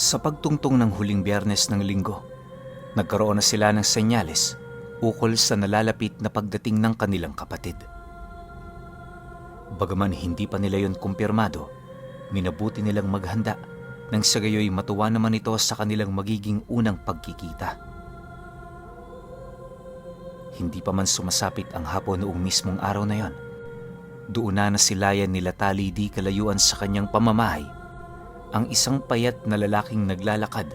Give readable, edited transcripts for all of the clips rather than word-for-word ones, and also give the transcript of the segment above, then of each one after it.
Sa pagtungtong ng huling Biyernes ng linggo, nagkaroon na sila ng senyales ukol sa nalalapit na pagdating ng kanilang kapatid. Bagaman hindi pa nila yon kumpirmado, minabuti nilang maghanda nang sa gayoy matuwa naman ito sa kanilang magiging unang pagkikita. Hindi pa man sumasapit ang hapon noong mismong araw na yon, doon na nasilayan nila Tali di kalayuan sa kanyang pamamahay ang isang payat na lalaking naglalakad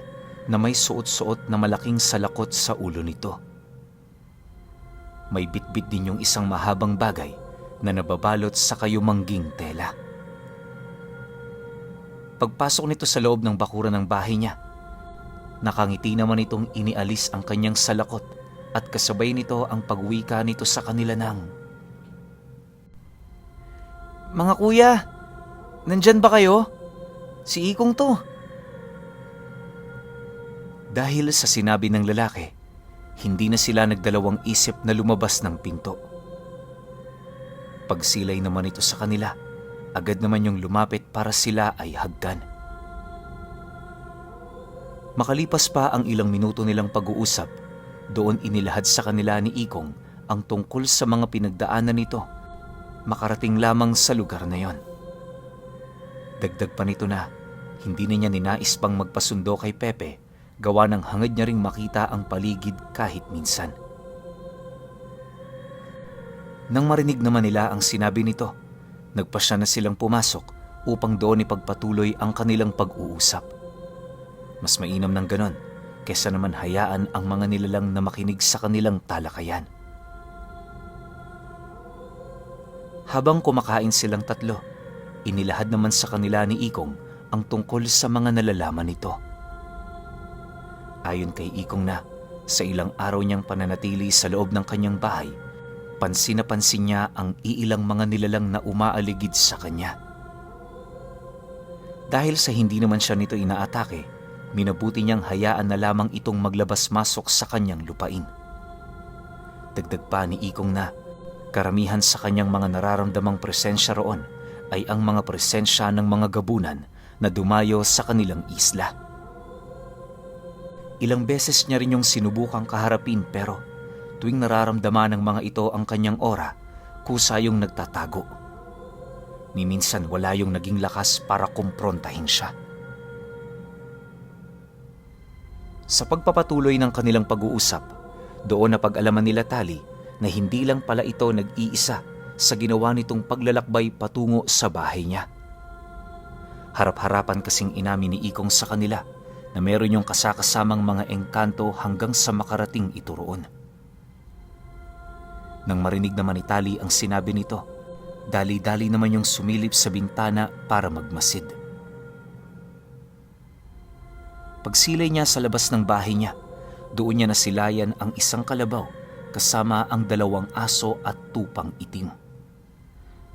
na may suot-suot na malaking salakot sa ulo nito. May bitbit din yung isang mahabang bagay na nababalot sa kayumangging tela. Pagpasok nito sa loob ng bakuran ng bahay niya, nakangiti naman itong inialis ang kanyang salakot at kasabay nito ang pagwika nito sa kanila ng, "Mga kuya, nandyan ba kayo? Si Ikong to." Dahil sa sinabi ng lalaki, hindi na sila nagdalawang isip na lumabas ng pinto. Pagsilay naman ito sa kanila, agad naman yung lumapit para sila ay hagdan. Makalipas pa ang ilang minuto nilang pag-uusap, doon inilahad sa kanila ni Ikong ang tungkol sa mga pinagdaanan nito, makarating lamang sa lugar na yon. Dagdag pa nito na hindi na niya ninais pang magpasundo kay Pepe, gawa ng hangad niya ring makita ang paligid kahit minsan. Nang marinig naman nila ang sinabi nito, nagpasya na silang pumasok upang doon ipagpatuloy ang kanilang pag-uusap. Mas mainam ng ganon kesa naman hayaan ang mga nilalang na makinig sa kanilang talakayan. Habang kumakain silang tatlo, inilahad naman sa kanila ni Ikong ang tungkol sa mga nalalaman nito. Ayon kay Ikong na sa ilang araw niyang pananatili sa loob ng kanyang bahay, pansin na pansin niya ang iilang mga nilalang na umaaligid sa kanya. Dahil sa hindi naman siya nito inaatake, minabuti niyang hayaan na lamang itong maglabas-masok sa kanyang lupain. Dagdag pa ni Ikong na karamihan sa kanyang mga nararamdamang presensya roon ay ang mga presensya ng mga gabunan na dumayo sa kanilang isla. Ilang beses niya rin yung sinubukang kaharapin pero tuwing nararamdaman ng mga ito ang kanyang aura, kusa yung nagtatago. Minsan wala yung naging lakas para kumprontahin siya. Sa pagpapatuloy ng kanilang pag-uusap, doon na pag-alaman nila Tali na hindi lang pala ito nag-iisa sa ginawa nitong paglalakbay patungo sa bahay niya. Harap-harapan kasing inamin ni Ikong sa kanila na meron yung kasakasamang mga engkanto hanggang sa makarating ito roon. Nang marinig naman ni Tali ang sinabi nito, dali-dali naman yung sumilip sa bintana para magmasid. Pagsilay niya sa labas ng bahay niya, doon niya nasilayan ang isang kalabaw kasama ang 2 aso at tupang itim.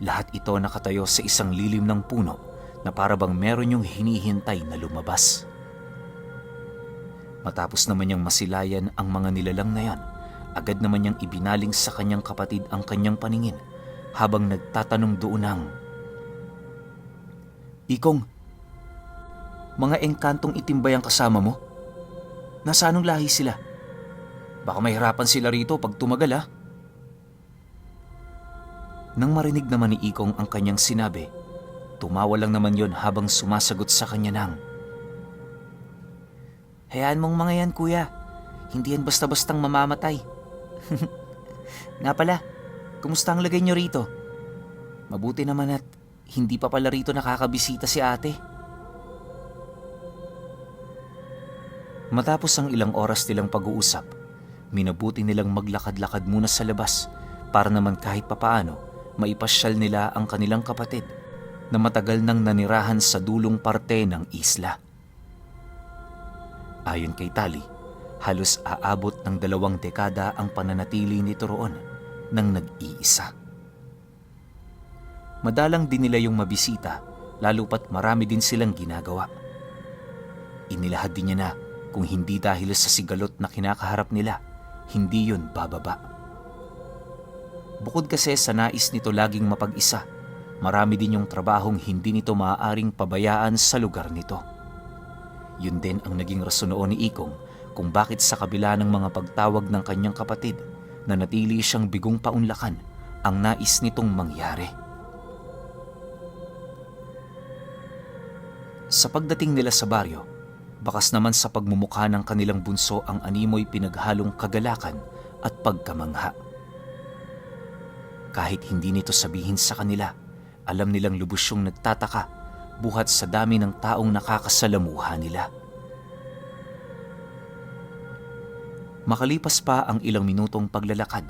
Lahat ito nakatayo sa isang lilim ng puno na para bang meron yung hinihintay na lumabas. Matapos naman niyang masilayan ang mga nilalang na yan, agad naman niyang ibinaling sa kanyang kapatid ang kanyang paningin habang nagtatanong doon ng, "Ikong, mga engkantong itim ba yung kasama mo? Nasa anong lahi sila? Baka mahirapan sila rito pag tumagal ha?" Nang marinig naman ni Ikong ang kanyang sinabi, tumawa lang naman yon habang sumasagot sa kanya ng, "Hayaan mong mga yan, kuya. Hindi yan basta-bastang mamamatay." "Nga pala, kumusta ang lagay nyo rito? Mabuti naman at hindi pa pala rito nakakabisita si ate." Matapos ang ilang oras nilang pag-uusap, minabuti nilang maglakad-lakad muna sa labas para naman kahit papaano maipasyal nila ang kanilang kapatid na matagal nang nanirahan sa dulong parte ng isla. Ayon kay Tali, halos aabot ng 2 dekada ang pananatili nito roon nang nag-iisa. Madalang din nila yung mabisita, lalo pat marami din silang ginagawa. Inilahad din niya na kung hindi dahil sa sigalot na kinakaharap nila, hindi yun bababa. Bukod kasi sa nais nito laging mapag-isa, marami din yung trabahong hindi nito maaaring pabayaan sa lugar nito. Yun din ang naging rason noon ni Ikong kung bakit sa kabila ng mga pagtawag ng kanyang kapatid, nanatili siyang bigong paunlakan ang nais nitong mangyari. Sa pagdating nila sa baryo, bakas naman sa pagmumukha ng kanilang bunso ang animoy pinaghalong kagalakan at pagkamangha. Kahit hindi nito sabihin sa kanila, alam nilang lubos siyang nagtataka buhat sa dami ng taong nakakasalamuha nila. Makalipas pa ang ilang minutong paglalakad,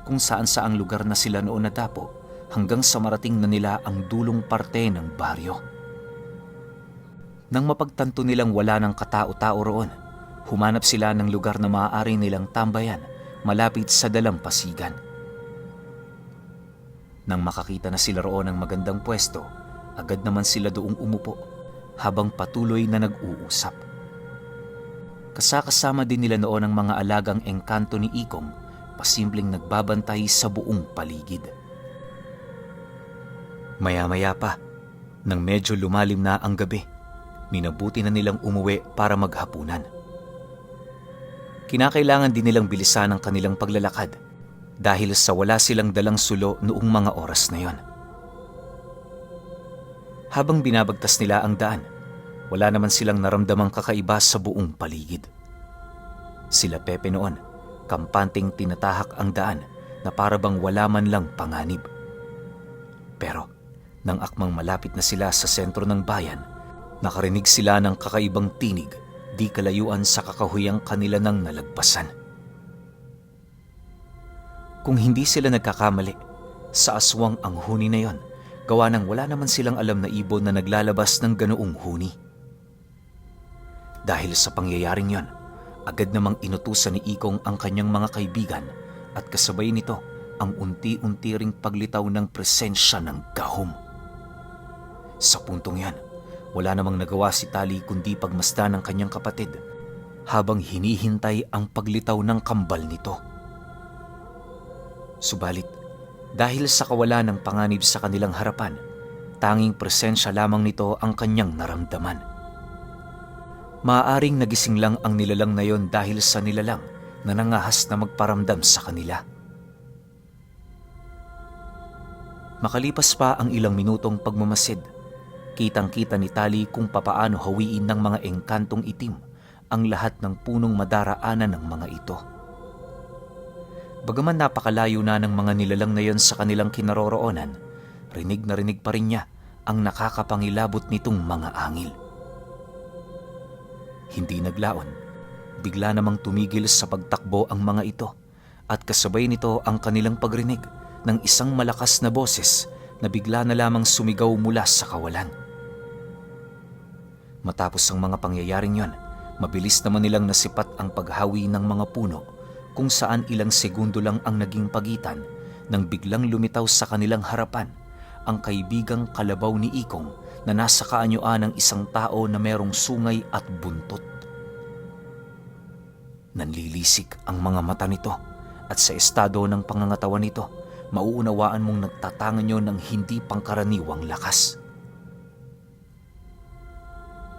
kung saan-saang lugar na sila noon nadapo hanggang sa marating na nila ang dulong parte ng baryo. Nang mapagtanto nilang wala ng katao-tao roon, humanap sila ng lugar na maaari nilang tambayan malapit sa dalampasigan. Nang makakita na sila roon ng magandang pwesto, agad naman sila doong umupo habang patuloy na nag-uusap. Kasakasama din nila noon ang mga alagang engkanto ni Ikong, pasimpleng nagbabantay sa buong paligid. Maya-maya pa, nang medyo lumalim na ang gabi, minabuti na nilang umuwi para maghapunan. Kinakailangan din nilang bilisan ang kanilang paglalakad dahil sa wala silang dalang sulo noong mga oras na yon. Habang binabagtas nila ang daan, wala naman silang naramdamang kakaiba sa buong paligid. Sila Pepe noon, kampanteng tinatahak ang daan na para bang wala man lang panganib. Pero nang akmang malapit na sila sa sentro ng bayan, nakarinig sila ng kakaibang tinig di kalayuan sa kakahuyang kanila nang nalagpasan. Kung hindi sila nagkakamali, sa aswang ang huni na yon, gawa nang wala naman silang alam na ibon na naglalabas ng ganoong huni. Dahil sa pangyayaring yon, agad namang inutusan ni Ikong ang kanyang mga kaibigan at kasabay nito ang unti-unti ring paglitaw ng presensya ng gahom. Sa puntong yan, wala namang nagawa si Tali kundi pagmasdan ng kanyang kapatid habang hinihintay ang paglitaw ng kambal nito. Subalit, dahil sa kawalan ng panganib sa kanilang harapan, tanging presensya lamang nito ang kanyang naramdaman. Maaaring nagising lang ang nilalang na yon dahil sa nilalang na nangahas na magparamdam sa kanila. Makalipas pa ang ilang minutong pagmamasid, kitang-kita ni Tali kung papaano hawiin ng mga engkantong itim ang lahat ng punong madaraanan ng mga ito. Bagaman napakalayo na ng mga nilalang na yon sa kanilang kinaroroonan, rinig na rinig pa rin niya ang nakakapangilabot nitong mga angil. Hindi naglaon, bigla namang tumigil sa pagtakbo ang mga ito at kasabay nito ang kanilang pagrinig ng isang malakas na boses na bigla na lamang sumigaw mula sa kawalan. Matapos ang mga pangyayaring yon, mabilis naman nilang nasipat ang paghawi ng mga puno kung saan ilang segundo lang ang naging pagitan nang biglang lumitaw sa kanilang harapan ang kaibigang kalabaw ni Ikong na nasa kaanyuan ng isang tao na merong sungay at buntot. Nanlilisik ang mga mata nito at sa estado ng pangangatawan nito, mauunawaan mong nagtatangan yon ng hindi pangkaraniwang lakas.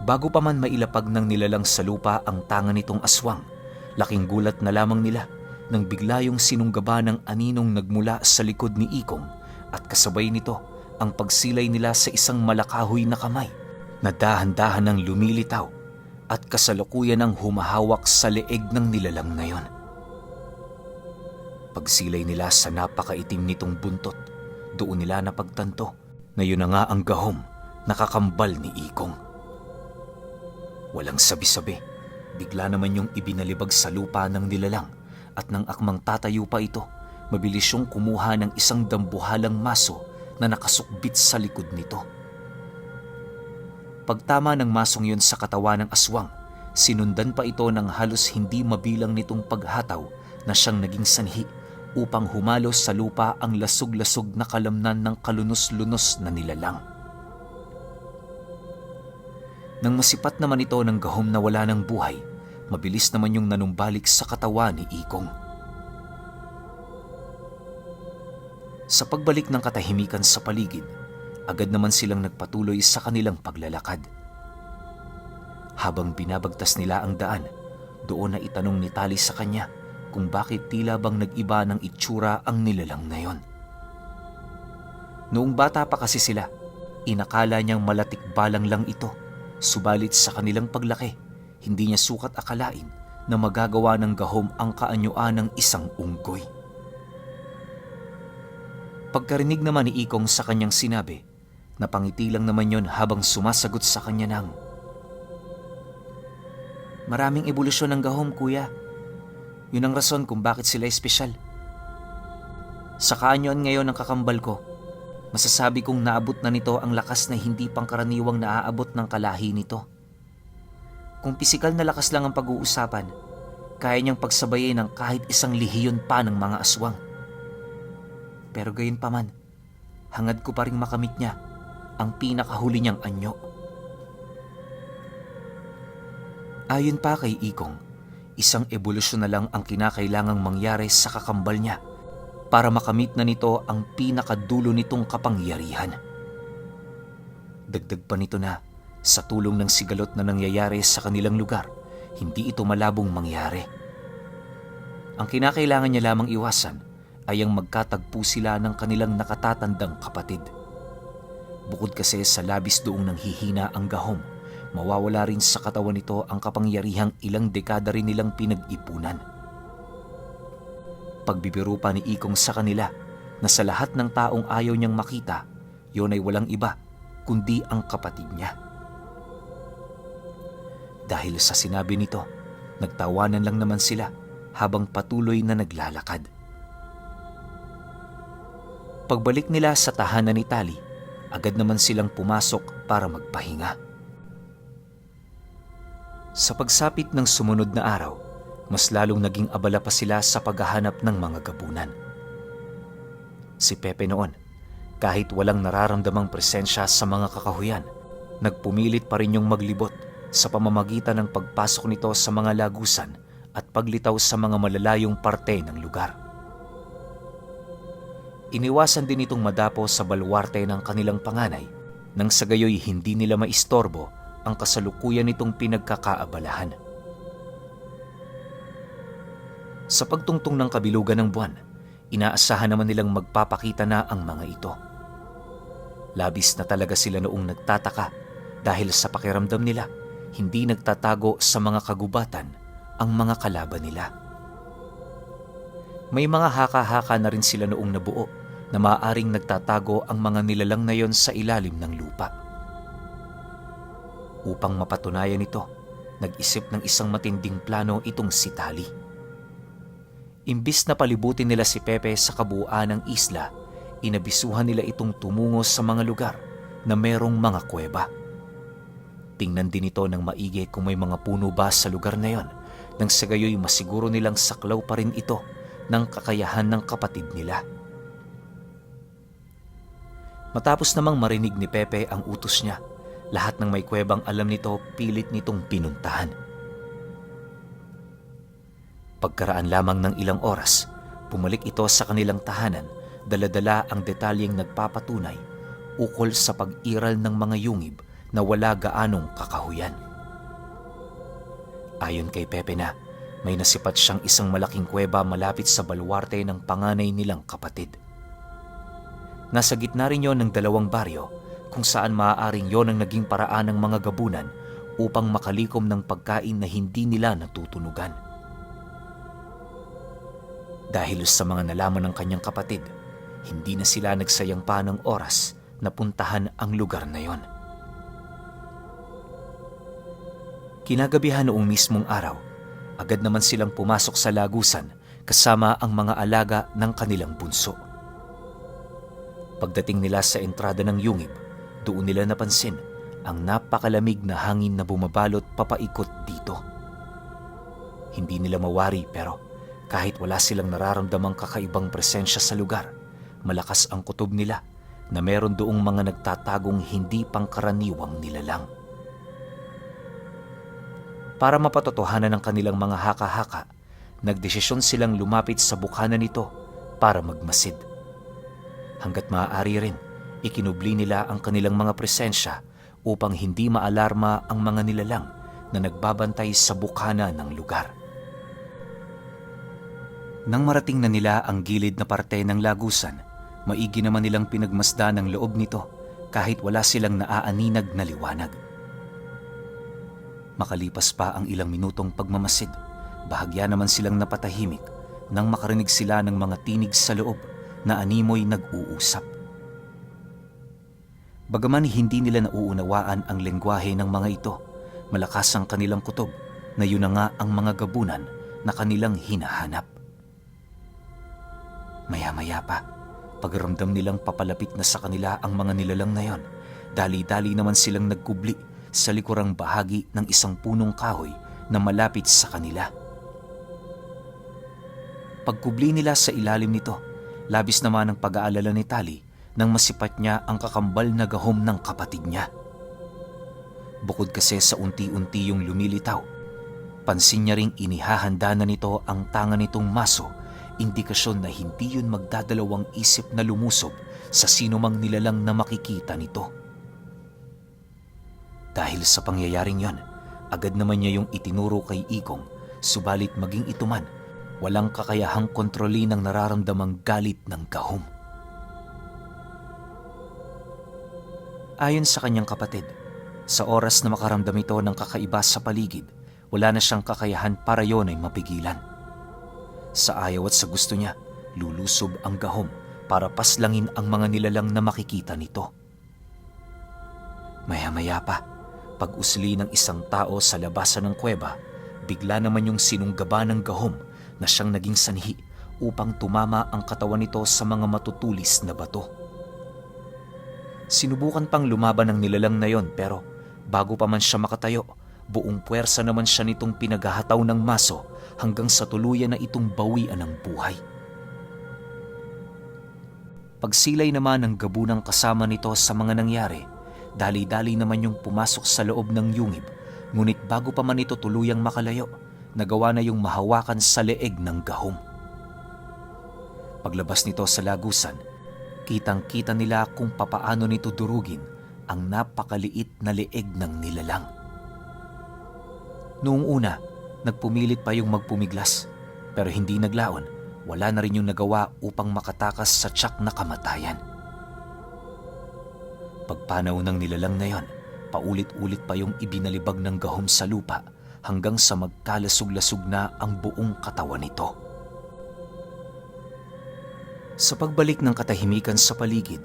Bago pa man mailapag ng nilalang sa lupa ang tanga nitong aswang, laking gulat na lamang nila nang bigla yung sinunggaba ng aninong nagmula sa likod ni Ikong at kasabay nito ang pagsilay nila sa isang malakahoy na kamay na dahan-dahan ng lumilitaw at kasalukuyan ang humahawak sa leeg ng nilalang na yon. Pagsilay nila sa napakaitim nitong buntot, doon nila napagtanto na yun na nga ang gahom na kakambal ni Ikong. Walang sabi-sabi, bigla naman yung ibinalibag sa lupa ng nilalang at nang akmang tatayo pa ito, mabilis yung kumuha ng isang dambuhalang maso na nakasukbit sa likod nito. Pagtama ng masong yun sa katawan ng aswang, sinundan pa ito ng halos hindi mabilang nitong paghataw na siyang naging sanhi upang humalo sa lupa ang lasog-lasog na kalamnan ng kalunos-lunos na nilalang. Nang masipat naman ito ng gahom na wala ng buhay, mabilis naman yung nanumbalik sa katawan ni Ikong. Sa pagbalik ng katahimikan sa paligid, agad naman silang nagpatuloy sa kanilang paglalakad. Habang binabagtas nila ang daan, doon na itanong ni Tali sa kanya kung bakit tila bang nag-iba ng itsura ang nilalang na yon. Noong bata pa kasi sila, inakala niyang malatikbalang lang ito, subalit sa kanilang paglaki, hindi niya sukat akalain na magagawa ng gahom ang kaanyuan ng isang unggoy. Pagkarinig naman ni Ikong sa kanyang sinabi, napangiti lang naman yon habang sumasagot sa kanya ng, "Maraming ebolusyon ng gahom, kuya. Yun ang rason kung bakit sila espesyal. Sa kaanyuan ngayon ng kakambal ko, masasabi kong naabot na nito ang lakas na hindi pangkaraniwang naaabot ng kalahi nito. Kung pisikal na lakas lang ang pag-uusapan, kaya niyang pagsabayin ng kahit isang lihiyon pa ng mga aswang. Pero gayon pa man, hangad ko pa ring makamit niya ang pinakahuli niyang anyo." Ayon pa kay Ikong, isang ebolusyon na lang ang kinakailangang mangyari sa kakambal niya para makamit na nito ang pinakadulo nitong kapangyarihan. Dagdag pa nito na, sa tulong ng sigalot na nangyayari sa kanilang lugar, hindi ito malabong mangyari. Ang kinakailangan niya lamang iwasan ay ang magkatagpo sila ng kanilang nakatatandang kapatid. Bukod kasi sa labis doong nanghihina ang gahom, mawawala rin sa katawan nito ang kapangyarihang ilang dekada rin nilang pinag-ipunan. Pagbibiro pa ni Ikong sa kanila na sa lahat ng taong ayaw niyang makita, yon ay walang iba kundi ang kapatid niya. Dahil sa sinabi nito, nagtawanan lang naman sila habang patuloy na naglalakad. Pagbalik nila sa tahanan ni Tali, agad naman silang pumasok para magpahinga. Sa pagsapit ng sumunod na araw, mas lalong naging abala pa sila sa paghahanap ng mga gabunan. Si Pepe noon, kahit walang nararamdamang presensya sa mga kakahuyan, nagpumilit pa rin yung maglibot sa pamamagitan ng pagpasok nito sa mga lagusan at paglitaw sa mga malalayong parte ng lugar. Iniwasan din itong madapo sa balwarte ng kanilang panganay nang sa gayoy hindi nila maistorbo ang kasalukuyan nitong pinagkakaabalahan. Sa pagtungtong ng kabilugan ng buwan, inaasahan naman nilang magpapakita na ang mga ito. Labis na talaga sila noong nagtataka dahil sa pakiramdam nila, hindi nagtatago sa mga kagubatan ang mga kalaban nila. May mga haka-haka na rin sila noong nabuo na maaaring nagtatago ang mga nilalang na yon sa ilalim ng lupa. Upang mapatunayan ito, nag-isip ng isang matinding plano itong si Tali. Imbis na palibutin nila si Pepe sa kabuuan ng isla, inabisuhan nila itong tumungo sa mga lugar na merong mga kuweba. Tingnan din ito ng maigi kung may mga puno ba sa lugar na yon, nang sa gayoy masiguro nilang saklaw pa rin ito ng kakayahan ng kapatid nila. Matapos namang marinig ni Pepe ang utos niya, lahat ng may kuwebang alam nito pilit nitong pinuntahan. Pagkaraan lamang ng ilang oras, bumalik ito sa kanilang tahanan, dala-dala ang detalyeng nagpapatunay ukol sa pag-iral ng mga yungib na wala gaanong kakahuyan. Ayon kay Pepe na, may nasipat siyang isang malaking kuweba malapit sa balwarte ng panganay nilang kapatid. Nasa gitna rin yon ng dalawang baryo, kung saan maaaring yon ang naging paraan ng mga gabunan upang makalikom ng pagkain na hindi nila natutunugan. Dahil sa mga nalaman ng kanyang kapatid, hindi na sila nagsayang pa ng oras na puntahan ang lugar na yon. Kinagabihan noong mismong araw, agad naman silang pumasok sa lagusan kasama ang mga alaga ng kanilang bunso. Pagdating nila sa entrada ng yungib, doon nila napansin ang napakalamig na hangin na bumabalot papaikot dito. Hindi nila mawari pero kahit wala silang nararamdamang kakaibang presensya sa lugar, malakas ang kutob nila na meron doong mga nagtatagong hindi pangkaraniwang nilalang. Para mapatotohanan ng kanilang mga haka-haka, nagdesisyon silang lumapit sa bukana nito para magmasid. Hanggat maaari rin, ikinubli nila ang kanilang mga presensya upang hindi maalarma ang mga nilalang na nagbabantay sa bukana ng lugar. Nang marating na nila ang gilid na parte ng lagusan, maigi naman nilang pinagmasdan ang loob nito kahit wala silang naaaninag na liwanag. Makalipas pa ang ilang minutong pagmamasid, bahagya naman silang napatahimik nang makarinig sila ng mga tinig sa loob na animoy nag-uusap. Bagaman hindi nila nauunawaan ang lengguwahe ng mga ito, malakas ang kanilang kutob na yun na nga ang mga gabunan na kanilang hinahanap. Maya-maya pa, pagramdam nilang papalapit na sa kanila ang mga nilalang na yon, dali-dali naman silang nagkubli sa likurang bahagi ng isang punong kahoy na malapit sa kanila. Pagkubli nila sa ilalim nito, labis naman ang pag-aalala ni Tali nang masipat niya ang kakambal na gahom ng kapatid niya. Bukod kasi sa unti-unti yung lumilitaw, pansin niya ring inihahanda na nito ang tanga nitong maso, indikasyon na hindi yun magdadalawang isip na lumusob sa sinumang nilalang na makikita nito. Dahil sa pangyayaring yon, agad naman niya yung itinuro kay Ikong, subalit maging ito man, walang kakayahang kontrolin ang nararamdamang galit ng gahom. Ayon sa kanyang kapatid, sa oras na makaramdam ito ng kakaiba sa paligid, wala na siyang kakayahan para yon ay mapigilan. Sa ayaw at sa gusto niya, lulusob ang gahom para paslangin ang mga nilalang na makikita nito. Maya-maya pa, pag-usli ng isang tao sa labasan ng kuweba, bigla naman yung sinunggaba ng gahom na siyang naging sanhi upang tumama ang katawan nito sa mga matutulis na bato. Sinubukan pang lumaban ng nilalang na yon pero bago pa man siya makatayo, buong puwersa naman siya nitong pinaghahataw ng maso hanggang sa tuluyan na itong bawian ng buhay. Pagsilay naman ng gabunang kasama nito sa mga nangyari, dali-dali naman yung pumasok sa loob ng yungib, ngunit bago pa man ito tuluyang makalayo, nagawa na yung mahawakan sa leeg ng gahom. Paglabas nito sa lagusan, kitang-kita nila kung papaano nito durugin ang napakaliit na leeg ng nilalang. Noong una, nagpumilit pa yung magpumiglas, pero hindi naglaon, wala na rin yung nagawa upang makatakas sa tiyak na kamatayan. Pagpanaw ng nilalang na yon, paulit-ulit pa yung ibinalibag ng gahom sa lupa hanggang sa magkalasog-lasog na ang buong katawan nito. Sa pagbalik ng katahimikan sa paligid,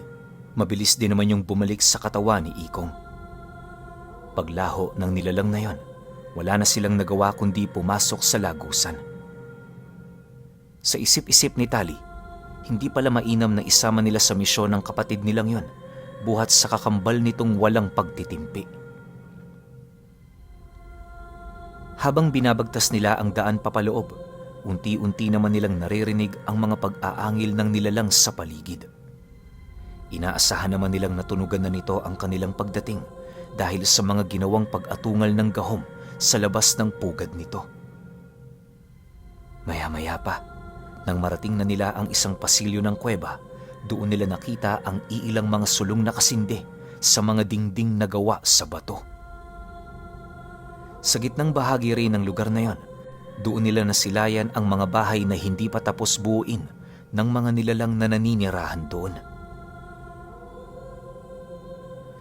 mabilis din naman yung bumalik sa katawan ni Ikong. Paglaho ng nilalang na yon, wala na silang nagawa kundi pumasok sa lagusan. Sa isip-isip ni Tali, hindi pala mainam na isama nila sa misyon ng kapatid nilang yon, buhat sa kakambal nitong walang pagtitimpi. Habang binabagtas nila ang daan papaloob, unti-unti naman nilang naririnig ang mga pag-aangil ng nilalang sa paligid. Inaasahan naman nilang natunugan na nito ang kanilang pagdating dahil sa mga ginawang pag-atungal ng gahom sa labas ng pugad nito. Maya-maya pa, nang marating na nila ang isang pasilyo ng kuweba, doon nila nakita ang iilang mga sulong na kasindi sa mga dingding na gawa sa bato. Sa gitnang bahagi rin ng lugar na yon, doon nila nasilayan ang mga bahay na hindi pa tapos buuin ng mga nilalang na naninirahan doon.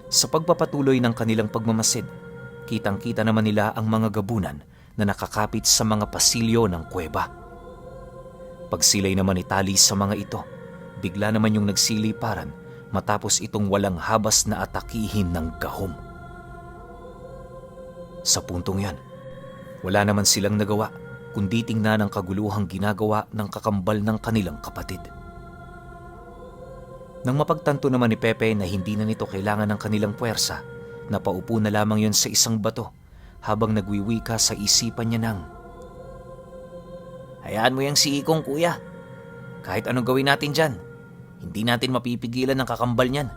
Sa pagpapatuloy ng kanilang pagmamasid, kitang-kita naman nila ang mga gabunan na nakakapit sa mga pasilyo ng kuweba. Pagsilay naman ni Tali sa mga ito, bigla naman yung nagsiliparan matapos itong walang habas na atakihin ng gahom. Sa puntong yan, wala naman silang nagawa kundi tingnan ang kaguluhang ginagawa ng kakambal ng kanilang kapatid. Nang mapagtanto naman ni Pepe na hindi na nito kailangan ng kanilang puwersa, napaupo na lamang yon sa isang bato habang nagwiwika sa isipan niya ng, "Hayaan mo yang si Ikong, kuya. Kahit anong gawin natin dyan, hindi natin mapipigilan ng kakambal niyan.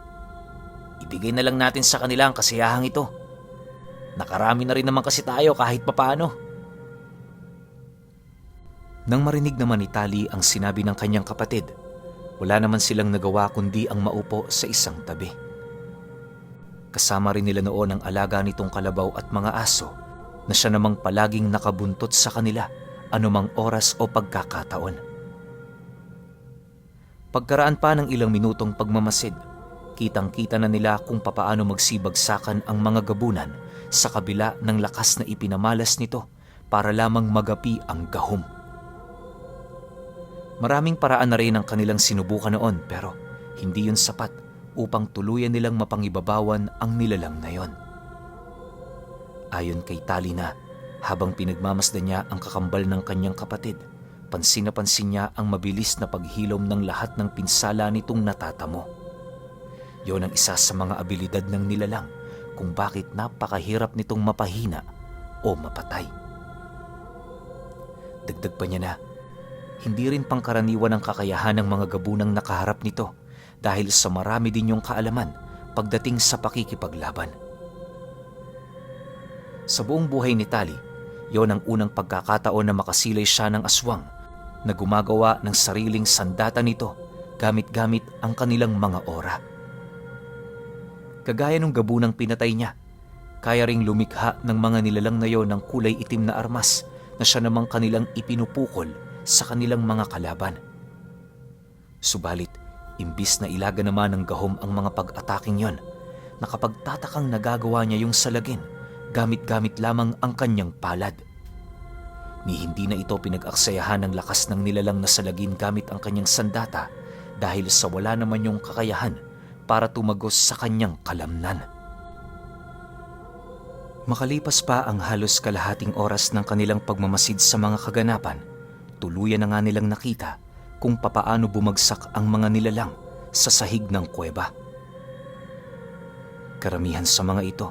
Ibigay na lang natin sa kanila ang kasiyahang ito. Nakarami na rin naman kasi tayo kahit papaano." Nang marinig naman ni Tali ang sinabi ng kanyang kapatid, wala naman silang nagawa kundi ang maupo sa isang tabi. Kasama rin nila noon ang alaga nitong kalabaw at mga aso, na siya namang palaging nakabuntot sa kanila anumang oras o pagkakataon. Pagkaraan pa ng ilang minutong pagmamasid, kitang-kita na nila kung papaano magsibagsakan ang mga gabunan sa kabila ng lakas na ipinamalas nito para lamang magapi ang gahom. Maraming paraan na rin ang kanilang sinubukan noon pero hindi yun sapat upang tuluyan nilang mapangibabawan ang nilalang na yon. Ayon kay Talina, habang pinagmamasdan niya ang kakambal ng kanyang kapatid, pansin na pansin niya ang mabilis na paghilom ng lahat ng pinsala nitong natatamo. Yon ang isa sa mga abilidad ng nilalang kung bakit napakahirap nitong mapahina o mapatay. Dagdag pa niya na, hindi rin pangkaraniwan ang kakayahan ng mga gabunang nakaharap nito dahil sa marami din yung kaalaman pagdating sa pakikipaglaban. Sa buong buhay ni Tali, yon ang unang pagkakataon na makasilay siya ng aswang na gumagawa ng sariling sandata nito gamit-gamit ang kanilang mga ora. Kagaya ng gabunang pinatay niya, kaya ring lumikha ng mga nilalang na yon ng kulay itim na armas na siya namang kanilang ipinupukol sa kanilang mga kalaban. Subalit, imbis na ilaga naman ng gahom ang mga pag-ataking yon, nakapagtatakang nagagawa niya yung salagin gamit-gamit lamang ang kanyang palad. Ni hindi na ito pinag-aksayahan ng lakas ng nilalang na salagin gamit ang kanyang sandata dahil sa wala naman yung kakayahan para tumagos sa kanyang kalamnan. Makalipas pa ang halos kalahating oras ng kanilang pagmamasid sa mga kaganapan, tuluyan na nga nilang nakita kung papaano bumagsak ang mga nilalang sa sahig ng kuweba. Karamihan sa mga ito,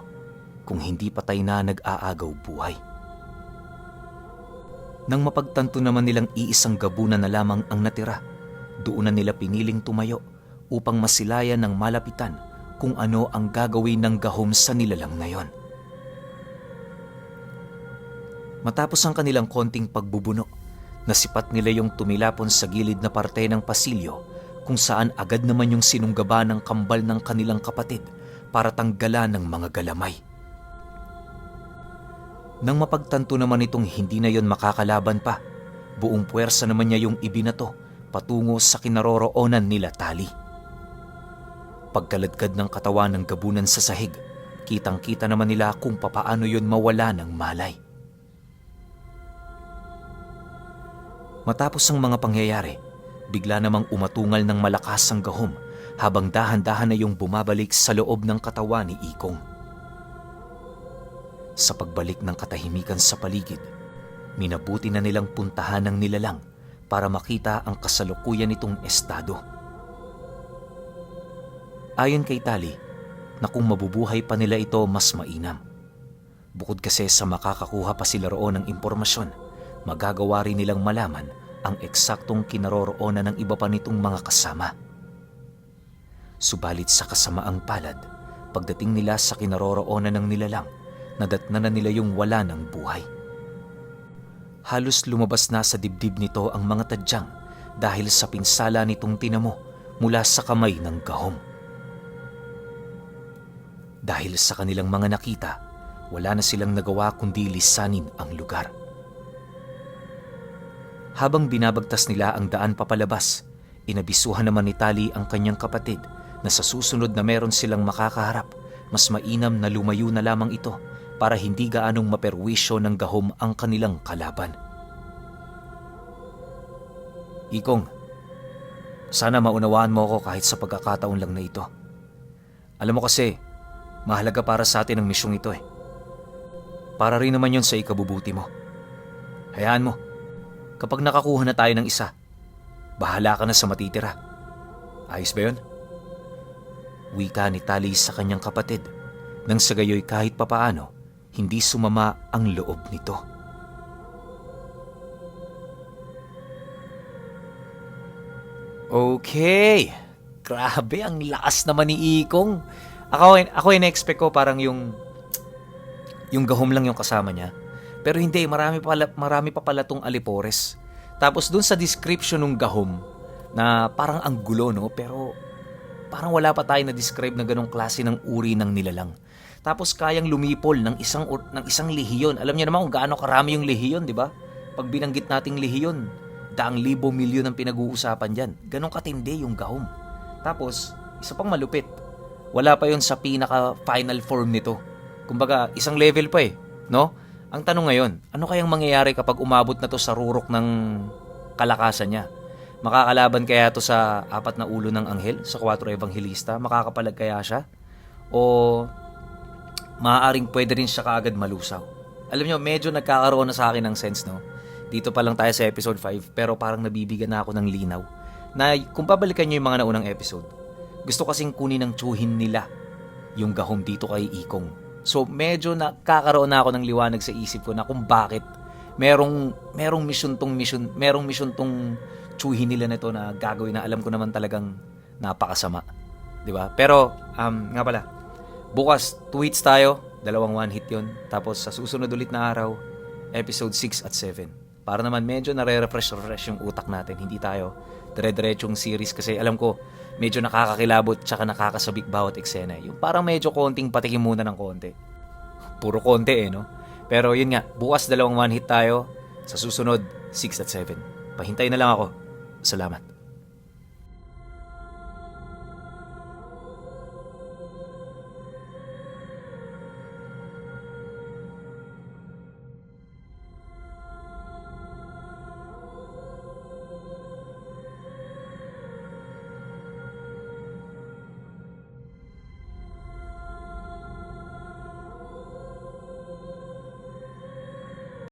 kung hindi patay na nag-aagaw buhay. Nang mapagtanto naman nilang iisang gabunan na lamang ang natira, doon na nila piniling tumayo upang masilayan ng malapitan kung ano ang gagawin ng gahom sa nilalang na yon. Matapos ang kanilang konting pagbubuno, nasipat nila yung tumilapon sa gilid na parte ng pasilyo kung saan agad naman yung sinunggaba ng kambal ng kanilang kapatid para tanggalan ng mga galamay. Nang mapagtanto naman itong hindi na yon makakalaban pa, buong puwersa naman niya yung ibinato patungo sa kinaroroonan nila Tali. Pagkaladkad ng katawan ng gabunan sa sahig, kitang-kita naman nila kung papaano yon mawala ng malay. Matapos ang mga pangyayari, bigla namang umatungal ng malakas ang gahom habang dahan-dahan na yung bumabalik sa loob ng katawan ni Ikong. Sa pagbalik ng katahimikan sa paligid, minabuti na nilang puntahan ng nilalang para makita ang kasalukuyan nitong estado. Ayon kay Tali, na kung mabubuhay pa nila ito mas mainam. Bukod kasi sa makakakuha pa sila roon ng impormasyon, magagawa rin nilang malaman ang eksaktong kinaroroonan ng iba pa nitong mga kasama. Subalit sa kasamaang palad, pagdating nila sa kinaroroonan ng nilalang, nadatna na nila yung wala ng buhay. Halos lumabas na sa dibdib nito ang mga tadyang dahil sa pinsala nitong tinamo mula sa kamay ng gahom. Dahil sa kanilang mga nakita, wala na silang nagawa kundi lisanin ang lugar. Habang binabagtas nila ang daan papalabas, inabisuhan naman ni Tali ang kanyang kapatid na sa susunod na meron silang makakaharap, mas mainam na lumayo na lamang ito para hindi gaanong maperwisyo ng gahom ang kanilang kalaban. Ikong, sana maunawaan mo ako kahit sa pagkakataon lang na ito. Alam mo kasi, mahalaga para sa atin ang misyong ito eh. Para rin naman yon sa ikabubuti mo. Hayaan mo, kapag nakakuha na tayo ng isa, bahala ka na sa matitira. Ayos ba yun? Wika ni Tali sa kanyang kapatid, nang sa gayoy kahit papaano, hindi sumama ang loob nito. Okay, grabe ang lakas naman ni Ikong. Ako in-expect ko parang yung gahom lang yung kasama niya. Pero hindi, marami pa pala tong alipores. Tapos dun sa description ng gahom na parang ang gulo, no? Pero parang wala pa tayo na describe na ganong klase ng uri ng nilalang. Tapos kayang lumipol ng isang lehiyon. Alam niyo naman kung gaano karami yung lehiyon, di ba? Pag binanggit nating lehiyon, daang libo, milyon ang pinag-uusapan diyan. Ganon katindi yung gahom. Tapos, isa pang malupit. Wala pa yon sa pinaka final form nito. Kumbaga, isang level pa no? Ang tanong ngayon, ano kayang mangyayari kapag umabot na to sa rurok ng kalakasan niya? Makakalaban kaya to sa 4 na ulo ng anghel, sa 4 evangelista? Makakapalag kaya siya? O maaaring pwede rin siya kaagad malusaw? Alam nyo, medyo nagkakaroon na sa akin ng sense, no? Dito pa lang tayo sa episode 5, pero parang nabibigyan na ako ng linaw. Na kung babalikan nyo yung mga naunang episode, gusto kasing kunin ng tsuhin nila yung gahom dito kay Ikong. So medyo nakakaroon na ako ng liwanag sa isip ko na kung bakit merong mission tong tsuhin nila nito na gagawin na alam ko naman talagang napakasama. 'Di ba? Pero nga pala, bukas 2 hits tayo, 2 one hit 'yon. Tapos sa susunod ulit na araw, episode 6 at 7. Para naman medyo nare-refresh yung utak natin. Hindi tayo dire-diretsong series kasi alam ko medyo nakakakilabot tsaka nakakasabik bawat eksena. Yung parang medyo konting patikim muna ng konti. Puro konti no? Pero yun nga, bukas 2 one hit tayo. Sa susunod, 6 at 7. Pahintay na lang ako. Salamat.